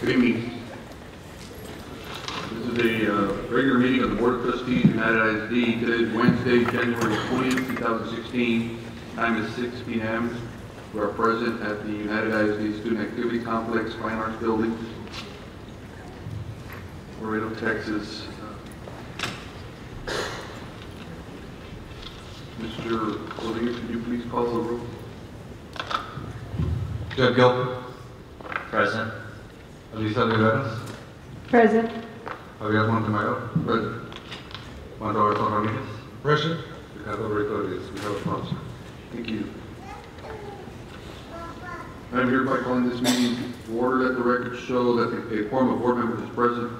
Good evening. This is a regular meeting of the Board of Trustees, United ISD. Today is Wednesday, January 20th, 2016. Time is 6 p.m. We are present at the United ISD Student Activity Complex, Fine Arts Building, Laredo, Texas. Mr. Rodriguez, could you please call the roll? Jeff Gilpin. Present. Elisa Rivera. Present. Javier Montemayor. Present. Juan Roberto Ramirez. Present. Ricardo Brito Rodriguez. We have a sponsor. Thank you. I'm hereby calling this meeting to order. Let the record show that a quorum of board members is present.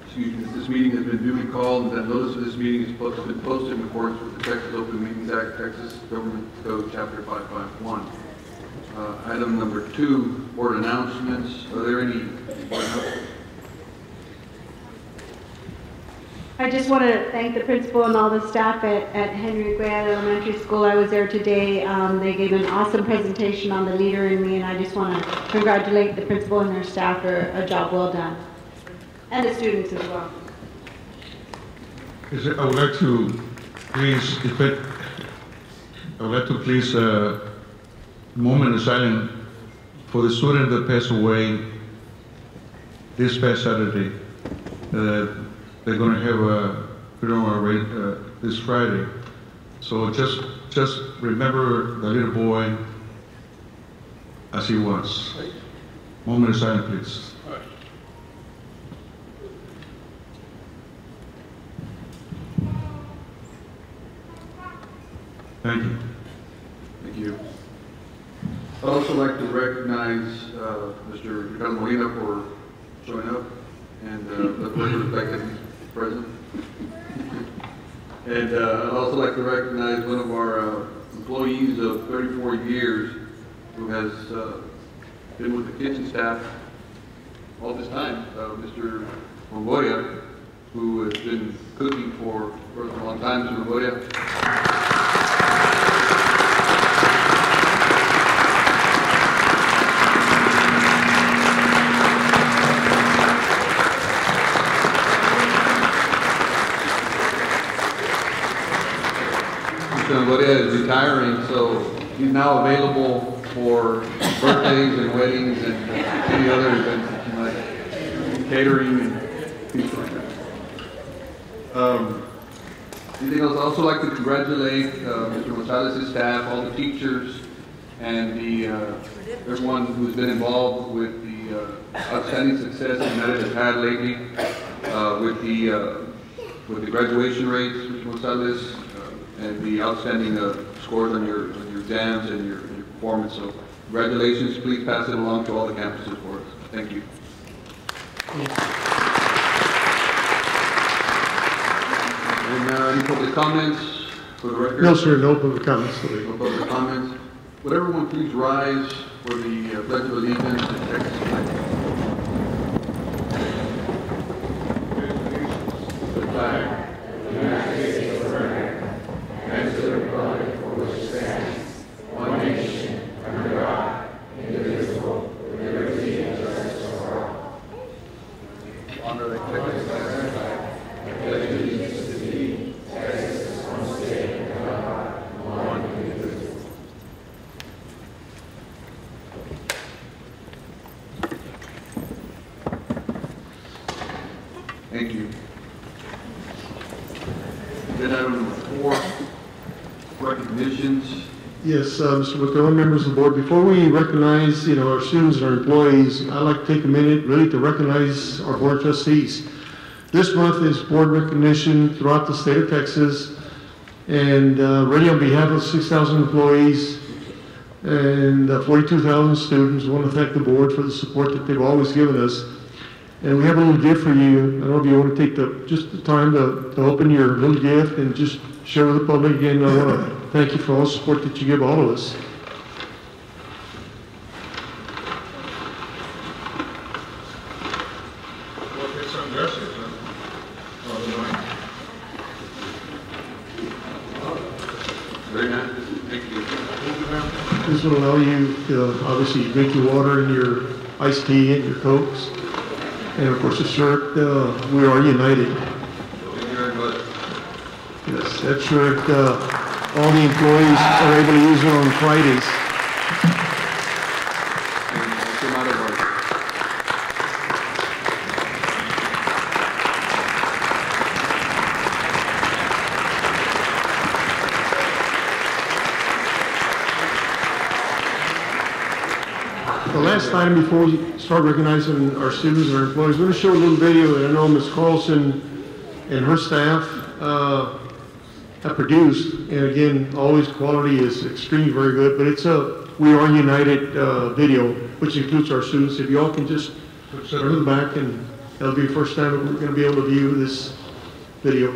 Excuse me, this meeting has been duly called and that notice of this meeting has been posted in accordance with the Texas Open Meetings Act, Texas Government Code, Chapter 551. Item number 2, board announcements. Are there any board announcements? I just want to thank the principal and all the staff at Henry Guayat Elementary School. I was there today. They gave an awesome presentation on the leader in me, and I just want to congratulate the principal and their staff for a job well done. And the students as well. I would like to please, moment of silence for the student that passed away this past Saturday. They're going to have a funeral this Friday. So just remember the little boy as he was. Moment of silence, please. Thank you. Thank you. I'd also like to recognize Mr. Ricardo Molina for showing up and let the record reflect that he's present. And I'd also like to recognize one of our employees of 34 years who has been with the kitchen staff all this time, Mr. Mongolia, who has been cooking for a long time. Mr. Mongolia. Longoria is retiring, so he's now available for birthdays and weddings and any other events that you might, catering and things like that. Anything else? I'd also like to congratulate Mr. Gonzalez's staff, all the teachers, and everyone who's been involved with the outstanding success that United has had lately with the graduation rates, Mr. Gonzalez. And the outstanding scores on your exams and your performance. So congratulations. Please pass it along to all the campuses for us. Thank you. And any public comments for the record? No, sir. No public comments. No public comments. Would everyone please rise for the Pledge of Allegiance to Texas flag? The flag. Thank you. Then item number 4, recognitions. Yes, Mr. McClellan, members of the board, before we recognize, our students and our employees, I'd like to take a minute really to recognize our board of trustees. This month is board recognition throughout the state of Texas, and really on behalf of 6,000 employees and 42,000 students, I want to thank the board for the support that they've always given us. And we have a little gift for you. I don't know if you want to take just the time to open your little gift and just share with the public again. I want to thank you for all the support that you give all of us. Very nice. Thank you. This will allow you to obviously drink your water in your iced tea and your Cokes. And of course the shirt, We Are United. Thank you very much. Yes, that shirt, all the employees are able to use it on Fridays. And it came out of our The last item before we start recognizing our students and our employees, we're going to show a little video that I know Ms. Carlson and her staff have produced. And again, always quality is extremely very good, but it's a We Are United video, which includes our students. If you all can just turn to the back, and that'll be the first time that we're going to be able to view this video.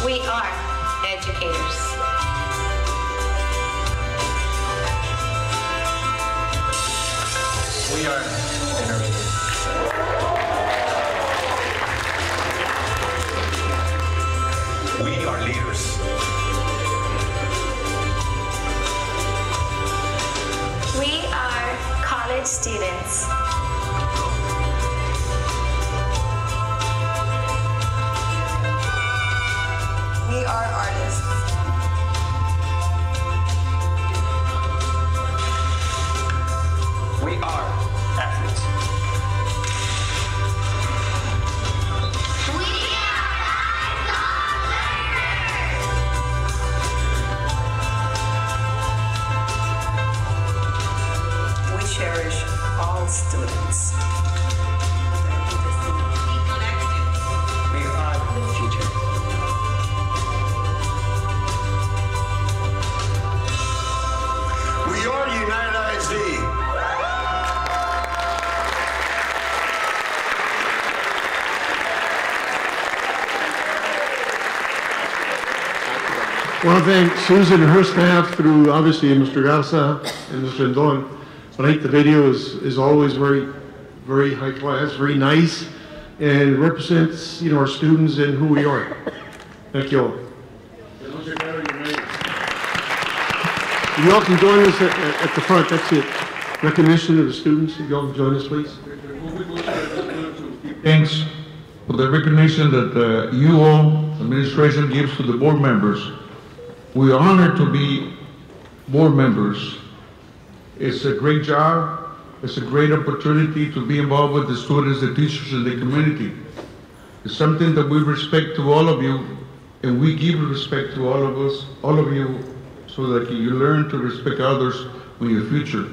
We are educators. We are innovators. We are leaders. We are college students. We are artists. We are athletes. We cherish all students. We are the future. We are United ISD. I want to thank Susan and her staff through obviously Mr. Garza and Mr. Rendon. But I think the video is always very, very high class, very nice, and represents, our students and who we are. Thank you all. You all can join us at the front. That's it. Recognition of the students. If you all can join us, please. Thanks for the recognition that you all, administration, gives to the board members. We are honored to be board members. It's a great job. It's a great opportunity to be involved with the students, the teachers, and the community. It's something that we respect to all of you, and we give respect to all of us, all of you, so that you learn to respect others in your future.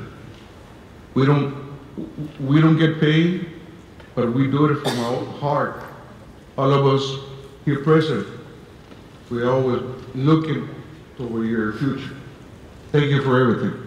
We don't get paid, but we do it from our heart. All of us here present, we always looking toward your future. Thank you for everything.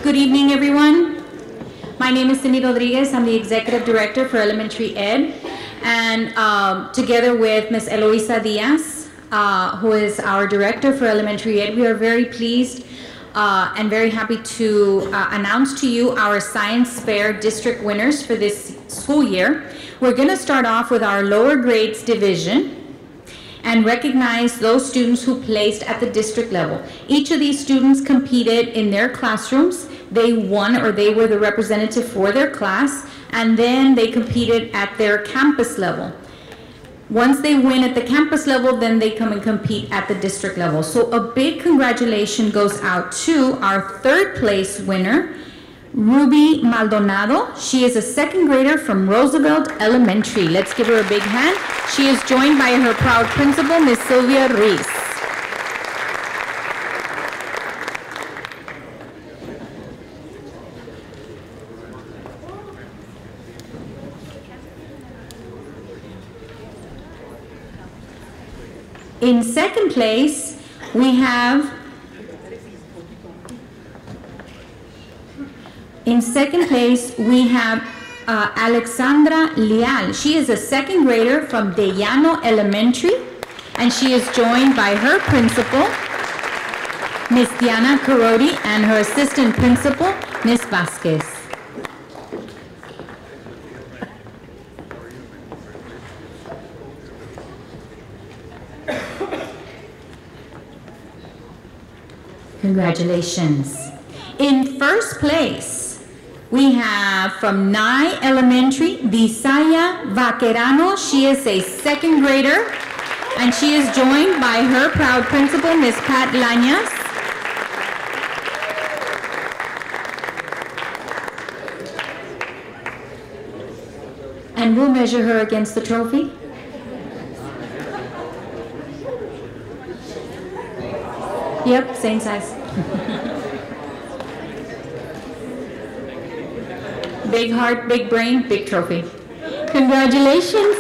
Good evening, everyone. My name is Cindy Rodriguez. I'm the Executive Director for Elementary Ed. And together with Ms. Eloisa Diaz, who is our Director for Elementary Ed, we are very pleased and very happy to announce to you our Science Fair District winners for this school year. We're going to start off with our lower grades division and recognize those students who placed at the district level. Each of these students competed in their classrooms. They won, or they were the representative for their class, and then they competed at their campus level. Once they win at the campus level, then they come and compete at the district level. So a big congratulations goes out to our third place winner, Ruby Maldonado. She is a second grader from Roosevelt Elementary. Let's give her a big hand. She is joined by her proud principal, Ms. Sylvia Reese. In second place, we have Alexandra Leal. She is a second grader from De Llano Elementary, and she is joined by her principal, Ms. Diana Carodi, and her assistant principal, Ms. Vasquez. Congratulations. In first place, we have from Nye Elementary, Disaya Vaquerano. She is a second grader, and she is joined by her proud principal, Ms. Pat Lañas. And we'll measure her against the trophy. Yep, same size. Big heart, big brain, big trophy. Congratulations.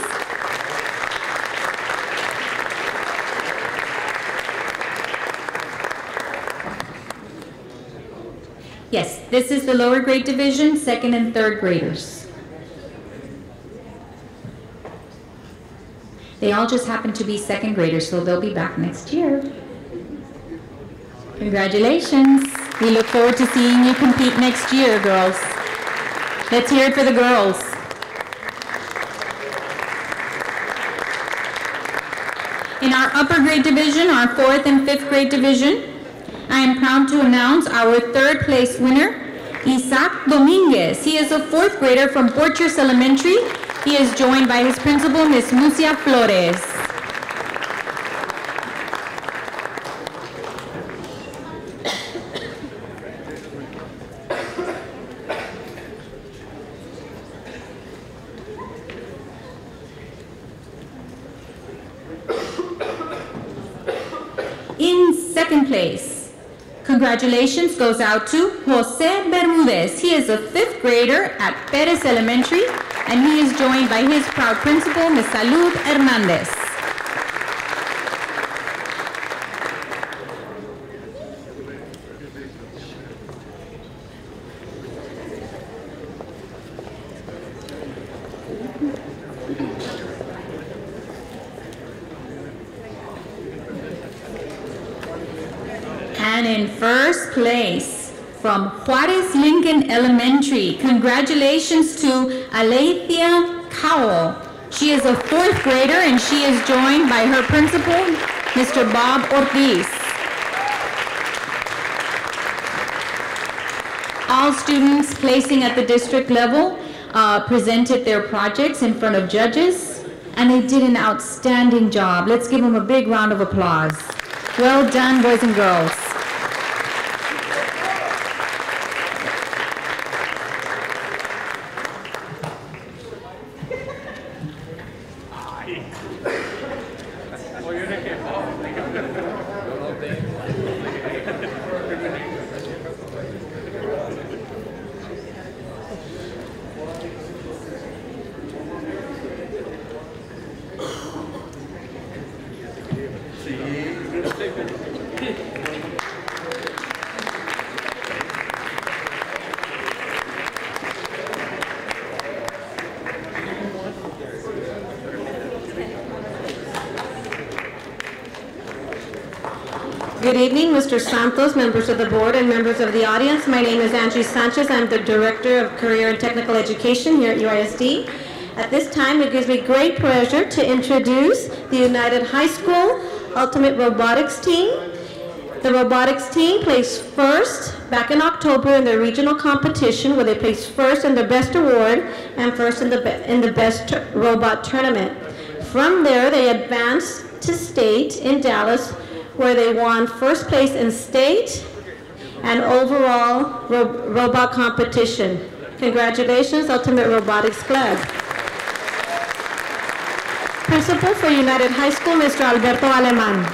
Yes, this is the lower grade division, second and third graders. They all just happen to be second graders, so they'll be back next year. Congratulations. We look forward to seeing you compete next year, girls. Let's hear it for the girls. In our upper grade division, our fourth and fifth grade division, I am proud to announce our third place winner, Isaac Dominguez. He is a fourth grader from Fortress Elementary. He is joined by his principal, Ms. Mucia Flores. In second place, congratulations goes out to Jose Bermudez. He is a fifth grader at Perez Elementary, and he is joined by his proud principal, Ms. Salud Hernandez. And in first place, from Juarez Lincoln Elementary, congratulations to Alethea Cowell. She is a fourth grader, and she is joined by her principal, Mr. Bob Ortiz. All students placing at the district level presented their projects in front of judges, and they did an outstanding job. Let's give them a big round of applause. Well done, boys and girls. Good evening, Mr. Santos, members of the board, and members of the audience. My name is Angie Sanchez. I'm the Director of Career and Technical Education here at UISD. At this time, it gives me great pleasure to introduce the United High School Ultimate Robotics Team. The robotics team placed first back in October in the regional competition, where they placed first in the best award and first in the best robot tournament. From there, they advanced to state in Dallas, where they won first place in state and overall robot competition. Congratulations, Ultimate Robotics Club. Principal for United High School, Mr. Alberto Aleman.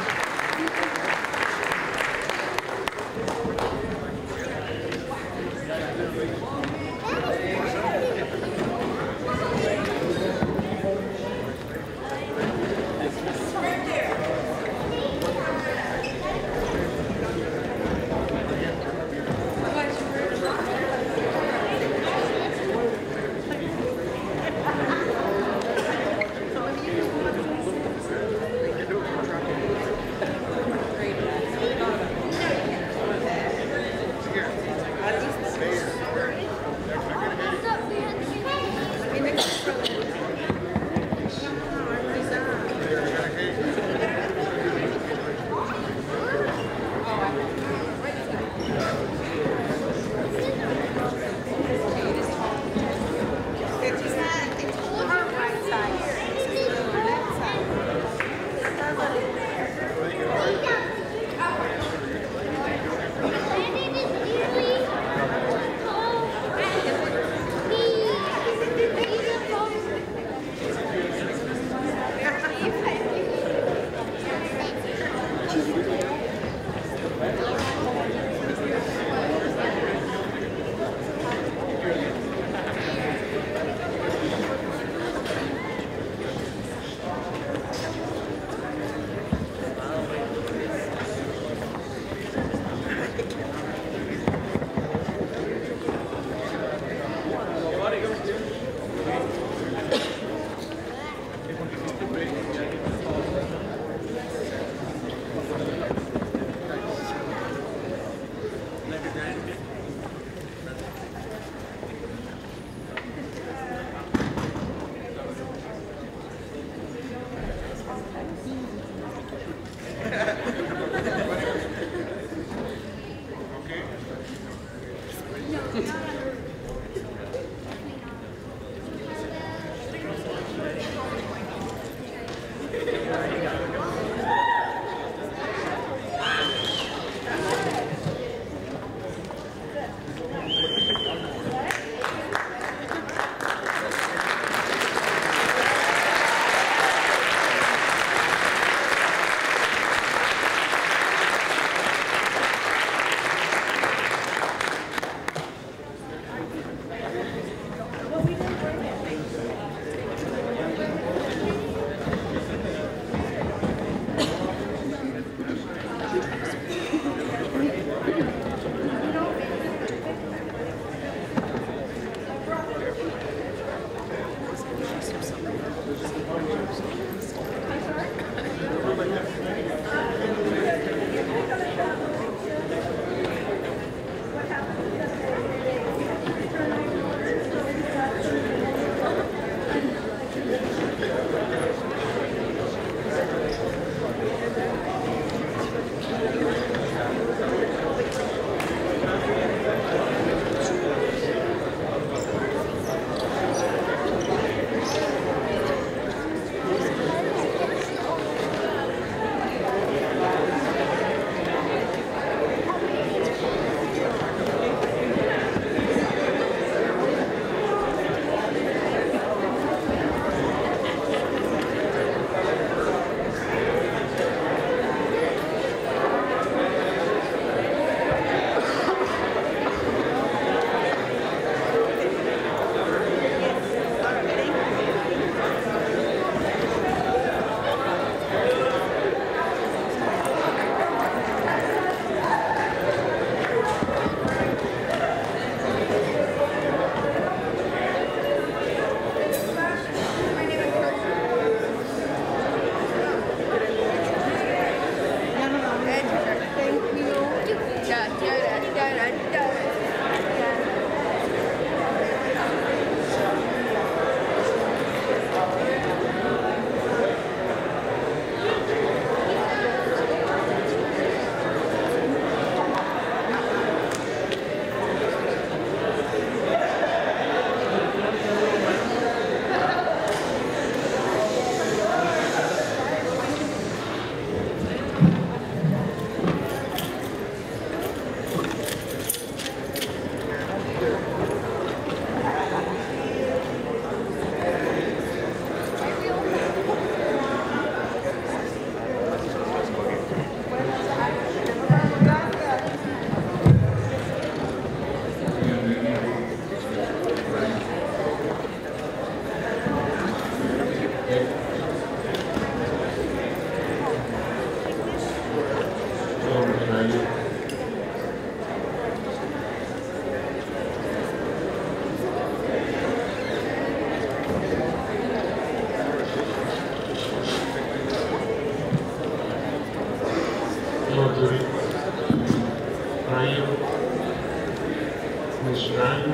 Ms. Strang?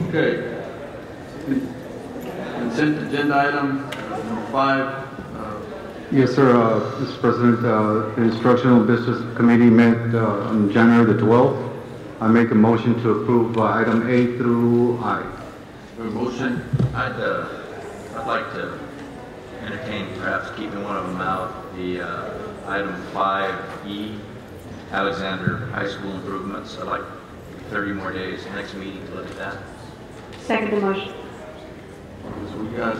Okay. Consent agenda item number 5. Yes, sir. Mr. President, the Instructional Business Committee met on January the 12th. I make a motion to approve item A through I. A motion. I'd like to entertain perhaps keeping one of them out, the item 5E, Alexander High School improvements. I'd like 30 more days, next meeting to look at that. Second the motion. So we got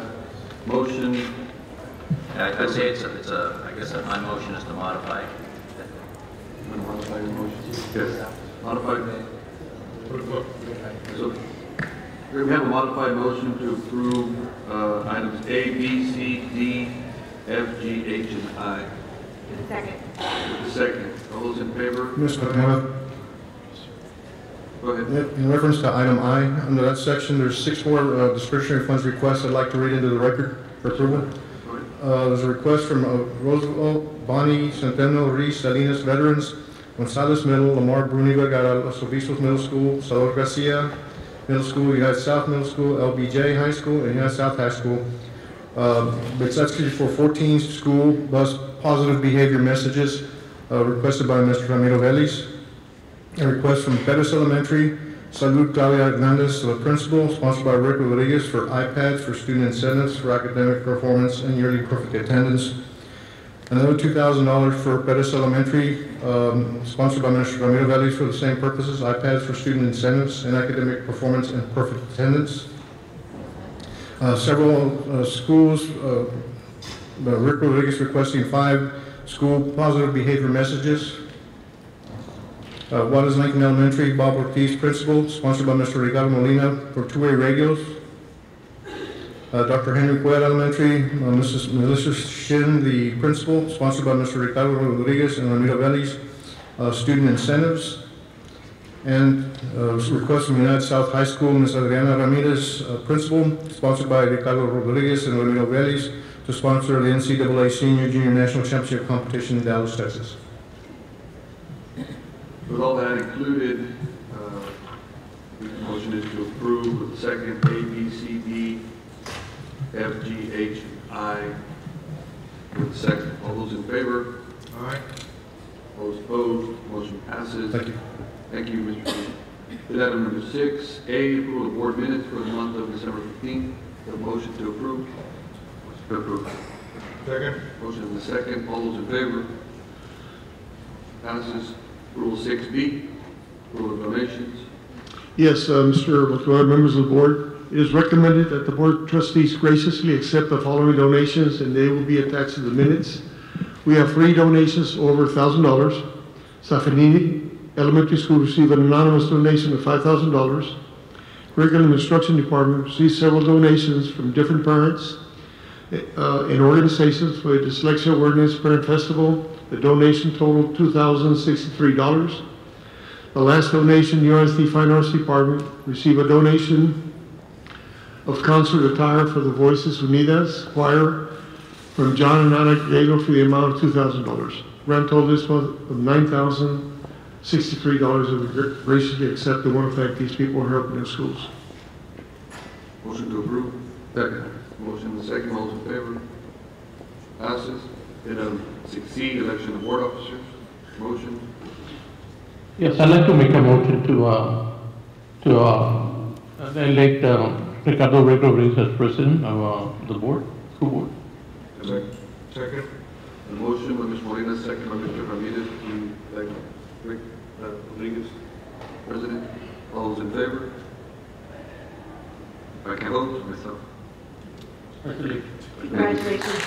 motion. And I'd say I guess my motion is to modify. Modify your motion. Yes. Modified. So we have a modified motion to approve items A, B, C, D, F, G, H, and I. Second. With the second. All those in favor? Mr. McDonough, Go ahead. in reference to item I, under that section, there's 6 more discretionary funds requests I'd like to read into the record for approval. Go ahead. There's a request from Roosevelt, Bonnie, Centeno, Reese, Salinas Veterans, Gonzalez Middle, Lamar Bruni Vergara, Los Obispos Middle School, Salvador Garcia Middle School, United South Middle School, LBJ High School, and United South High School. It's actually for 14 school bus positive behavior messages requested by Mr. Ramiro Vélez. A request from Pettis Elementary, Salud Claudia Hernandez, the principal, sponsored by Rick Rodriguez, for iPads for student incentives for academic performance and yearly perfect attendance. Another $2,000 for Pettis Elementary, sponsored by Mr. Ramiro Vélez for the same purposes, iPads for student incentives and academic performance and perfect attendance. Several schools, Rick Rodriguez requesting 5 school positive behavior messages. Juarez Lincoln Elementary, Bob Ortiz, principal, sponsored by Mr. Ricardo Molina for 2-way radios. Dr. Henry Cuella Elementary, Mrs. Melissa Shin, the principal, sponsored by Mr. Ricardo Rodriguez and Ramiro Vélez, student incentives. And request from United South High School, Ms. Adriana Ramirez, principal, sponsored by Ricardo Rodriguez and Ramiro Vélez, to sponsor the NCAA Senior Junior National Championship competition in Dallas, Texas. With all that included, the motion is to approve with the second A, B, C, D, F, G, H, and I. With the second. All those in favor? Aye. All those opposed? Motion passes. Thank you. Thank you, Mr. President. Item number 6, A, approval of board minutes for the month of December 15th. The motion to approve. Motion to approve. Second. Motion in the second. All those in favor? Passes. Rule 6B, rule of donations. Yes, Mr. McLeod, members of the board, it is recommended that the board of trustees graciously accept the following donations, and they will be attached to the minutes. We have 3 donations over $1,000. Safanini Elementary School received an anonymous donation of $5,000. Curriculum Instruction Department received several donations from different parents and organizations for the Dyslexia Awareness Parent Festival. The donation totaled $2,063. The last donation, USD Fine Arts Department received a donation of concert attire for the Voices Unidas choir from John and Anna Diego for the amount of $2,000. Grand total this month of $9,063, and we graciously accept and want to thank these people who are helping in schools. Motion to approve. Second. Motion in the second. All those in favor? Passes. Item 6C, election of board officers. Motion. Yes, I'd like to make a motion to elect Ricardo Rodriguez as president of the board, school board. Second. The motion by Ms. Molina, second by Mr. Ramirez to elect Rick Rodriguez president. All those in favor? I can vote myself. Congratulations.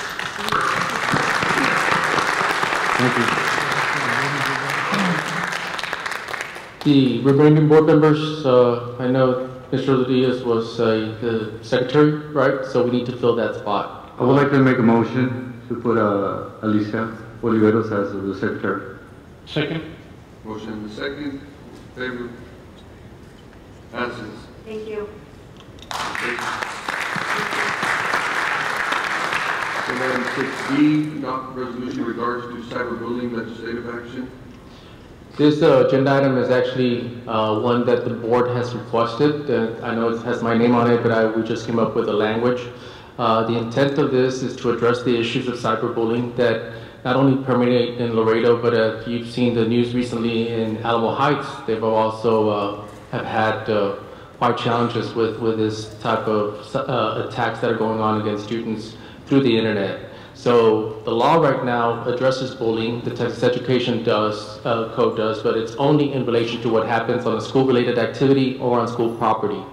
Thank you. The remaining board members, I know Mr. Rodriguez was the secretary, right? So we need to fill that spot. I would like to make a motion to put Alicia Oliveros as the secretary. Second. Motion in the second. Favor? Passes. Thank you. Item 6B, adopt resolution in regards to cyberbullying legislative action. This agenda item is actually one that the board has requested. I know it has my name on it, but we just came up with the language. The intent of this is to address the issues of cyberbullying that not only permeate in Laredo, but if you've seen the news recently in Alamo Heights, they've also have had quite challenges with this type of attacks that are going on against students through the internet. So the law right now addresses bullying, the Texas Education Code does, but it's only in relation to what happens on a school-related activity or on school property.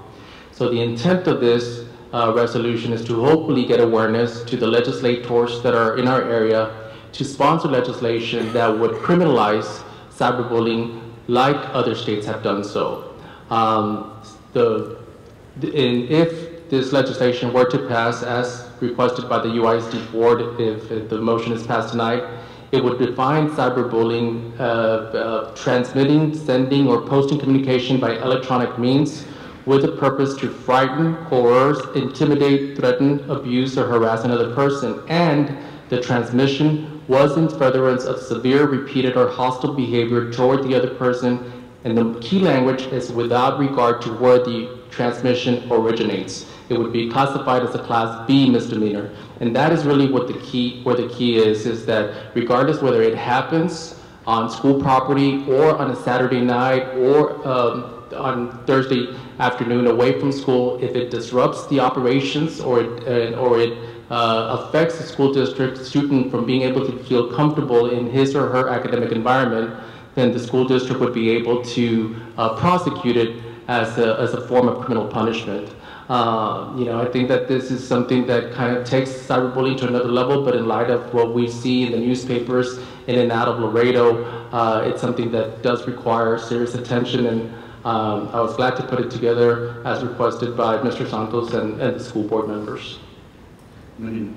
So the intent of this resolution is to hopefully get awareness to the legislators that are in our area to sponsor legislation that would criminalize cyberbullying like other states have done so. If this legislation were to pass as requested by the UISD board, if the motion is passed tonight, it would define cyberbullying transmitting, sending, or posting communication by electronic means with the purpose to frighten, coerce, intimidate, threaten, abuse, or harass another person, and the transmission was in furtherance of severe, repeated, or hostile behavior toward the other person, and the key language is without regard to where the transmission originates. It would be classified as a Class B misdemeanor. And that is really what the key is that regardless whether it happens on school property or on a Saturday night or on Thursday afternoon away from school, if it disrupts the operations or it affects the school district student from being able to feel comfortable in his or her academic environment, then the school district would be able to prosecute it as a form of criminal punishment. I think that this is something that kind of takes cyberbullying to another level, but in light of what we see in the newspapers in and out of Laredo, it's something that does require serious attention, and I was glad to put it together as requested by Mr. Santos and the school board members. Any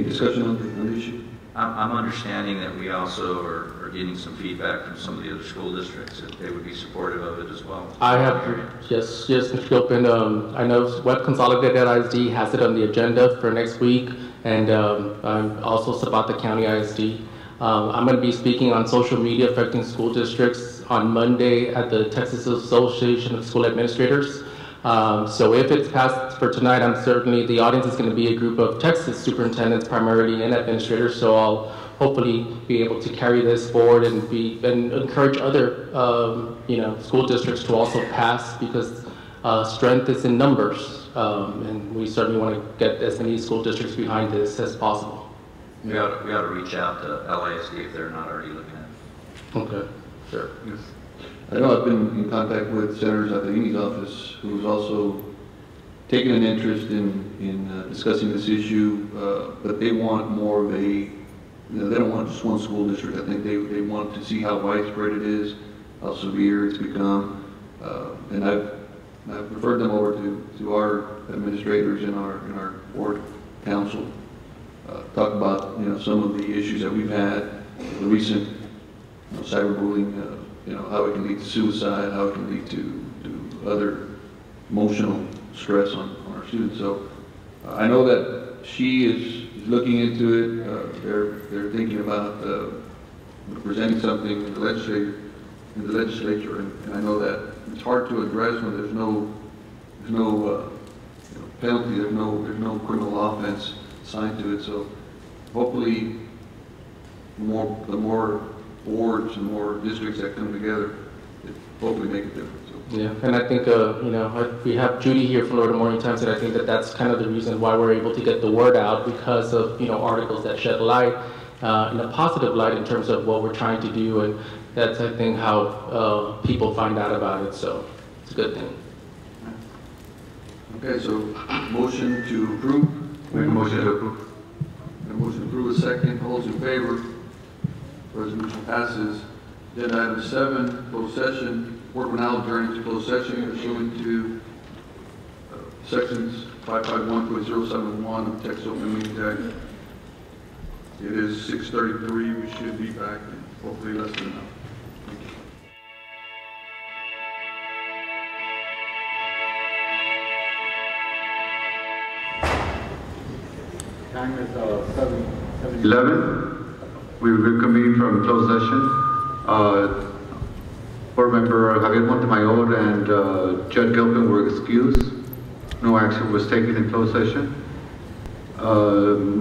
discussion on the issue? I'm understanding that we also are getting some feedback from some of the other school districts that they would be supportive of it as well. I have, yes, Mr. Gilpin. I know Web Consolidated ISD has it on the agenda for next week, and I'm also Zapata County ISD. I'm going to be speaking on social media affecting school districts on Monday at the Texas Association of School Administrators. So if it's passed for tonight, the audience is going to be a group of Texas superintendents primarily and administrators, so I'll hopefully be able to carry this forward and encourage other school districts to also pass, because strength is in numbers, and we certainly want to get as many school districts behind this as possible. We ought to reach out to LASD if they're not already looking at it. Okay, sure. Yes. I know I've been in contact with Senator Zatellini's office, who's also taken an interest in discussing this issue, but they want more of they don't want just one school district. I think they want to see how widespread it is, how severe it's become, and I've referred them over to our administrators in our board council, talk about some of the issues that we've had, the recent cyberbullying. How it can lead to suicide, how it can lead to other emotional stress on our students. So I know that she is looking into it. They're thinking about presenting something in the legislature, and I know that it's hard to address when there's no penalty, there's no criminal offense assigned to it. So hopefully, the more boards and more districts that come together, it hopefully make a difference. So. Yeah, and I think, we have Judy here from Laredo Morning Times, and I think that's kind of the reason why we're able to get the word out, because of, articles that shed light, in a positive light in terms of what we're trying to do, and that's, I think, how people find out about it, so it's a good thing. Okay, so motion to approve? Make a motion to approve. A motion to approve, a second. All those in favor? Resolution passes. Agenda item 7, closed session. Board will now adjourn to closed session pursuant to sections 551.071 of Texas Open Meetings Act. It is 6:33. We should be back in hopefully less than an hour. Time is 7:11. We reconvene from closed session. Board member Javier Montemayor and Judd Gilpin were excused. No action was taken in closed session.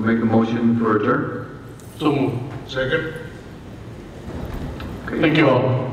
Make a motion for adjourn. So move. Second? Okay. Thank you all.